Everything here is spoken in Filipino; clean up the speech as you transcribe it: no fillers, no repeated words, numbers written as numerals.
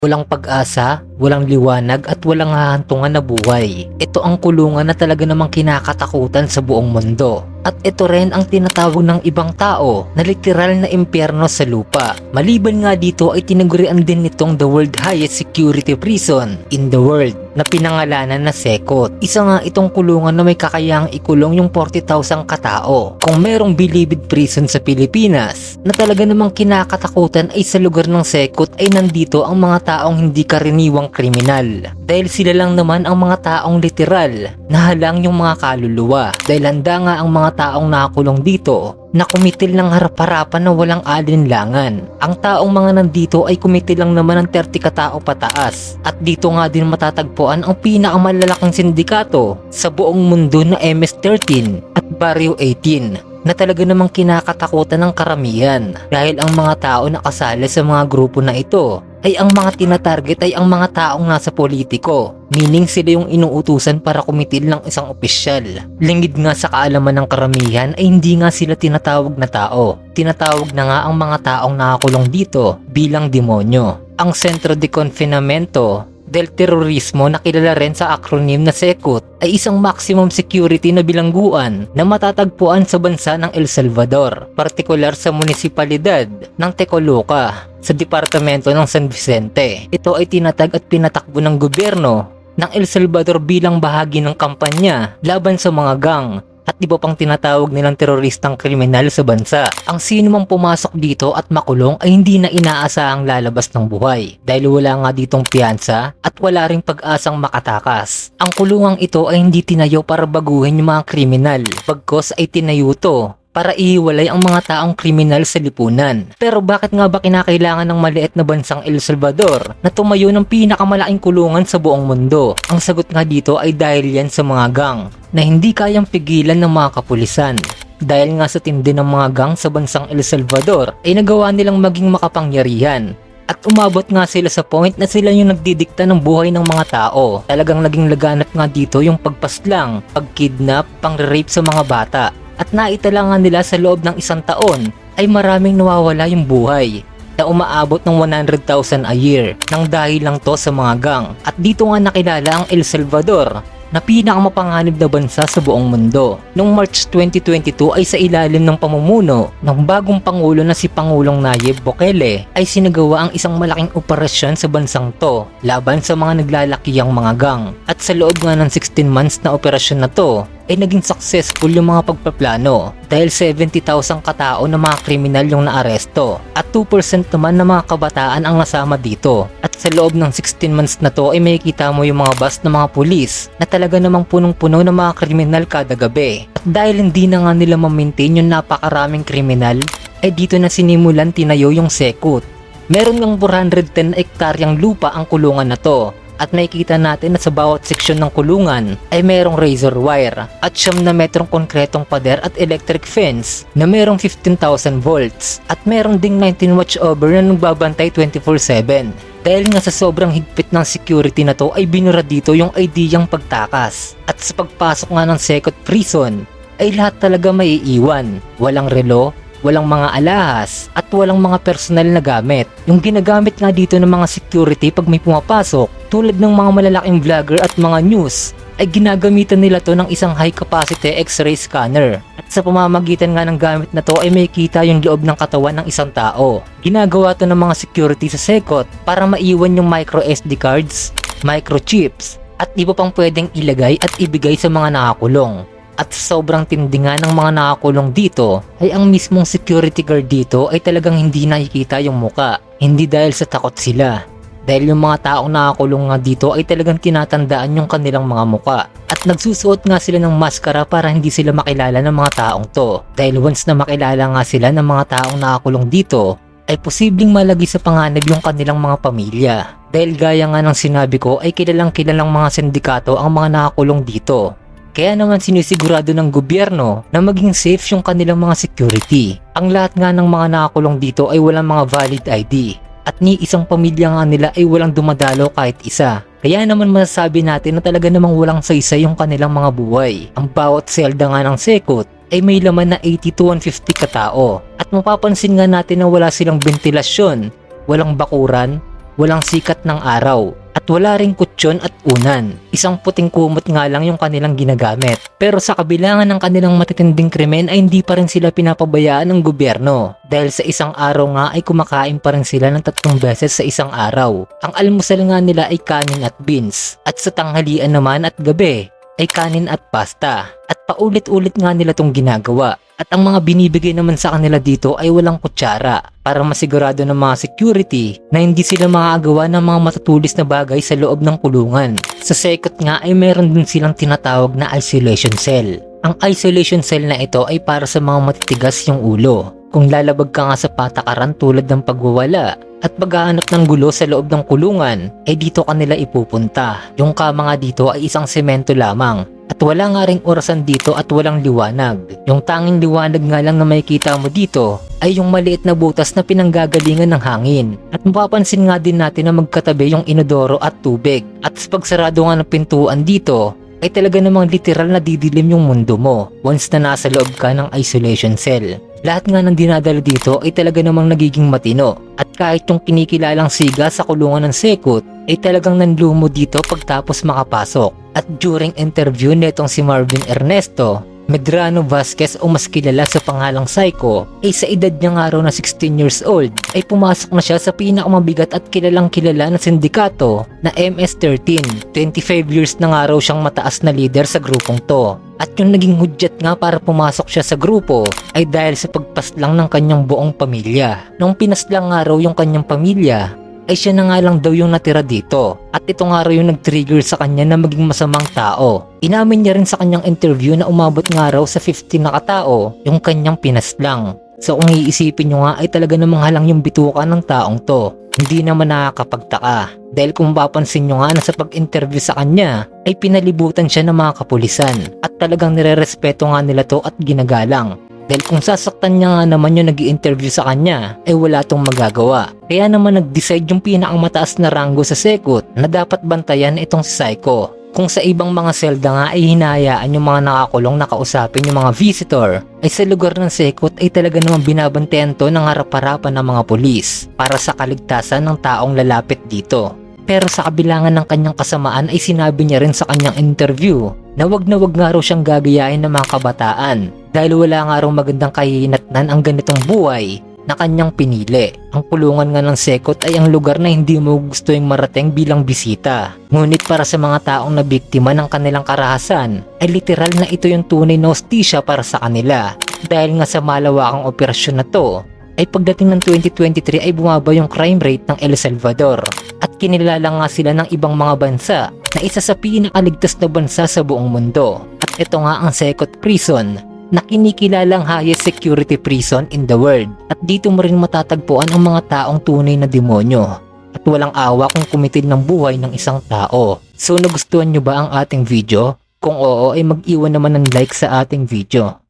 Walang pag-asa, walang liwanag at walang hahantungan na buhay. Ito ang kulungan na talaga namang kinakatakutan sa buong mundo. At ito rin ang tinatawag ng ibang tao na literal na impyerno sa lupa. Maliban nga dito ay tinagurian din nitong the world highest security prison in the world na pinangalanan na Sekot. Isa nga itong kulungan na may kakayahang ikulong yung 40,000 katao. Kung merong bilibid prison sa Pilipinas na talaga namang kinakatakutan ay sa lugar ng Sekot ay nandito ang mga taong hindi karaniwang kriminal. Dahil sila lang naman ang mga taong literal na halang yung mga kaluluwa. Dahil handa nga ang mga taong nakakulong dito na kumitil ng harap-harapan na walang alinlangan. Ang taong mga nandito ay kumitil lang naman ng 30 katao pataas. At dito nga din matatagpuan ang pinakamalalaking sindikato sa buong mundo na MS-13 at Barrio 18 na talaga namang kinakatakutan ng karamihan dahil ang mga tao na kasali sa mga grupo na ito ay ang mga tinatarget ay ang mga taong nasa politiko, meaning sila yung inuutusan para kumitil ng isang opisyal. Lingid nga sa kaalaman ng karamihan ay hindi nga sila tinatawag na tao. Tinatawag na nga ang mga taong nakakulong dito bilang demonyo. Ang Centro de Confinamiento del Terrorismo na kilala rin sa acronym na SECOT ay isang maximum security na bilangguan na matatagpuan sa bansa ng El Salvador, partikular sa munisipalidad ng Tecoloca sa departamento ng San Vicente. Ito ay tinatag at pinatakbo ng gobyerno ng El Salvador bilang bahagi ng kampanya laban sa mga gang at iba pang tinatawag nilang teroristang kriminal sa bansa. Ang sino mang pumasok dito at makulong ay hindi na inaasahang lalabas ng buhay dahil wala nga ditong piyansa at wala ring pag-asang makatakas. Ang kulungang ito ay hindi tinayo para baguhin yung mga kriminal, bagkos ay tinayo to para ihiwalay ang mga taong kriminal sa lipunan. Pero bakit nga ba kinakailangan ng maliit na bansang El Salvador na tumayo ng pinakamalaking kulungan sa buong mundo? Ang sagot nga dito ay dahil yan sa mga gang na hindi kayang pigilan ng mga kapulisan. Dahil nga sa tindi ng mga gang sa bansang El Salvador ay nagawa nilang maging makapangyarihan. At umabot nga sila sa point na sila yung nagdidikta ng buhay ng mga tao. Talagang naging laganap nga dito yung pagpaslang, pagkidnap, pang-rape sa mga bata. At naitala nga nila sa loob ng isang taon ay maraming nawawala yung buhay na umaabot ng 100,000 a year nang dahil lang to sa mga gang. At dito nga nakilala ang El Salvador na pinakamapanganib na bansa sa buong mundo. Noong March 2022 ay sa ilalim ng pamumuno ng bagong pangulo na si Pangulong Nayib Bukele ay sinagawa ang isang malaking operasyon sa bansang to laban sa mga naglalakihang mga gang. At sa loob nga ng 16 months na operasyon na to ay naging successful yung mga pagpaplano dahil 70,000 katao na mga kriminal yung naaresto at 2% naman ng mga kabataan ang nasama dito. At sa loob ng 16 months na to ay makikita mo yung mga bus ng mga pulis na talaga namang punong-puno ng mga kriminal kada gabi. At dahil hindi na nga nila ma-maintain yung napakaraming kriminal, ay dito na sinimulan tinayo yung SECOT. Meron ng 410 hektaryang lupa ang kulungan na to. At makikita natin na sa bawat seksyon ng kulungan ay merong razor wire at 9 na metrong konkretong pader at electric fence na merong 15,000 volts at meron ding 19 watchover na nagbabantay 24/7. Dahil nga sa sobrang higpit ng security na to ay binura dito yung ideyang pagtakas. At sa pagpasok nga ng Secot Prison ay lahat talaga may iiwan. Walang relo, walang mga alahas at walang mga personal na gamit. Yung ginagamit nga dito ng mga security pag may pumapasok tulad ng mga malalaking vlogger at mga news ay ginagamitan nila to ng isang high capacity x-ray scanner. At sa pamamagitan nga ng gamit na to ay makikita yung loob ng katawan ng isang tao. Ginagawa to ng mga security sa Secot para maiwan yung micro SD cards, microchips at iba pang pwedeng ilagay at ibigay sa mga nakakulong. At sobrang tindi nga ng mga nakakulong dito ay ang mismong security guard dito ay talagang hindi nakikita yung muka. Hindi dahil sa takot sila. Dahil yung mga taong nakakulong nga dito ay talagang tinatandaan yung kanilang mga muka. At nagsusuot nga sila ng maskara para hindi sila makilala ng mga taong to. Dahil once na makilala nga sila ng mga taong nakakulong dito ay posibleng malagi sa panganib yung kanilang mga pamilya. Dahil gaya nga ng sinabi ko ay kilalang mga sindikato ang mga nakakulong dito. Kaya naman sinisigurado ng gobyerno na maging safe yung kanilang mga security. Ang lahat nga ng mga nakakulong dito ay walang mga valid ID. At ni isang pamilya nga nila ay walang dumadalo kahit isa. Kaya naman masasabi natin na talaga namang walang saysay yung kanilang mga buhay. Ang bawat selda nga ng Secot ay may laman na 80 to 150 katao. At mapapansin nga natin na wala silang ventilasyon, walang bakuran, walang sikat ng araw, at wala ring kutsyon at unan. Isang puting kumot nga lang yung kanilang ginagamit. Pero sa kabilangan ng kanilang matitinding krimen ay hindi pa rin sila pinapabayaan ng gobyerno. Dahil sa isang araw nga ay kumakain pa rin sila ng 3 beses sa isang araw. Ang almusal nga nila ay kanin at beans. At sa tanghalian naman at gabi ay kanin at pasta. At paulit-ulit nga nila tong ginagawa. At ang mga binibigay naman sa kanila dito ay walang kutsara para masigurado ng mga security na hindi sila makagawa ng mga matutulis na bagay sa loob ng kulungan. Sa sekot nga ay meron din silang tinatawag na isolation cell. Ang isolation cell na ito ay para sa mga matitigas yung ulo. Kung lalabag ka nga sa patakaran tulad ng pagwawala at paghahanap ng gulo sa loob ng kulungan, ay dito kanila ipupunta. Yung kama nga dito ay isang semento lamang. At wala nga ring orasan dito at walang liwanag. Yung tanging liwanag nga lang na makikita mo dito ay yung maliit na butas na pinanggagalingan ng hangin. At mapapansin nga din natin na magkatabi yung inodoro at tubig. At sa pagsarado nga ng pintuan dito, ay talaga namang literal na didilim yung mundo mo once na nasa loob ka ng isolation cell. Lahat nga ng dinadala dito ay talaga namang nagiging matino. At kahit yung kinikilalang siga sa kulungan ng sekot ay talagang nanlumo dito pagtapos makapasok. At during interview netong si Marvin Ernesto Medrano Vasquez o mas kilala sa pangalang Psycho ay sa edad niya nga raw na 16 years old ay pumasok na siya sa pinakamabigat at kilalang kilala na sindikato na MS-13. 25 years na nga raw siyang mataas na leader sa grupong to. At yung naging hudyat nga para pumasok siya sa grupo ay dahil sa pagpaslang ng kanyang buong pamilya. Nung pinaslang nga raw yung kanyang pamilya ay siya na nga lang daw yung natira dito. At ito nga raw yung nag-trigger sa kanya na maging masamang tao. Inamin niya rin sa kanyang interview na umabot nga raw sa 50 na katao yung kanyang pinaslang. So kung iisipin nyo nga ay talaga namang halang yung bituka ng taong to. Hindi naman nakakapagtaka. Dahil kung mapapansin nyo nga na sa pag-interview sa kanya ay pinalibutan siya ng mga kapulisan. At talagang nire-respeto nga nila to at ginagalang. Dahil kung sasaktan niya nga naman yung nag-i-interview sa kanya, ay wala tong magagawa. Kaya naman nag-decide yung pinakamataas na ranggo sa sekot na dapat bantayan itong si Psycho. Kung sa ibang mga selda nga ay hinahayaan yung mga nakakulong na kausapin yung mga visitor, ay sa lugar ng sekot ay talaga namang binabantayan to ng harap-harapan ng mga pulis para sa kaligtasan ng taong lalapit dito. Pero sa kabilangan ng kanyang kasamaan ay sinabi niya rin sa kanyang interview na wag nga raw siyang gagayahin ng mga kabataan dahil wala nga raw magandang kahihinatnan ang ganitong buhay na kanyang pinili. Ang kulungan nga ng sekot ay ang lugar na hindi mo gusto yung marating bilang bisita. Ngunit para sa mga taong nabiktima ng kanilang karahasan ay literal na ito yung tunay na hostisya para sa kanila. Dahil nga sa malawakang operasyon na to ay pagdating ng 2023 ay bumaba yung crime rate ng El Salvador at kinilala nga sila ng ibang mga bansa na isa sa pinakaligtas na bansa sa buong mundo. At ito nga ang Secot Prison na kinikilalang highest security prison in the world. At dito mo rin matatagpuan ang mga taong tunay na demonyo at walang awa kung kumitil ng buhay ng isang tao. So nagustuhan nyo ba ang ating video? Kung oo ay mag-iwan naman ng like sa ating video.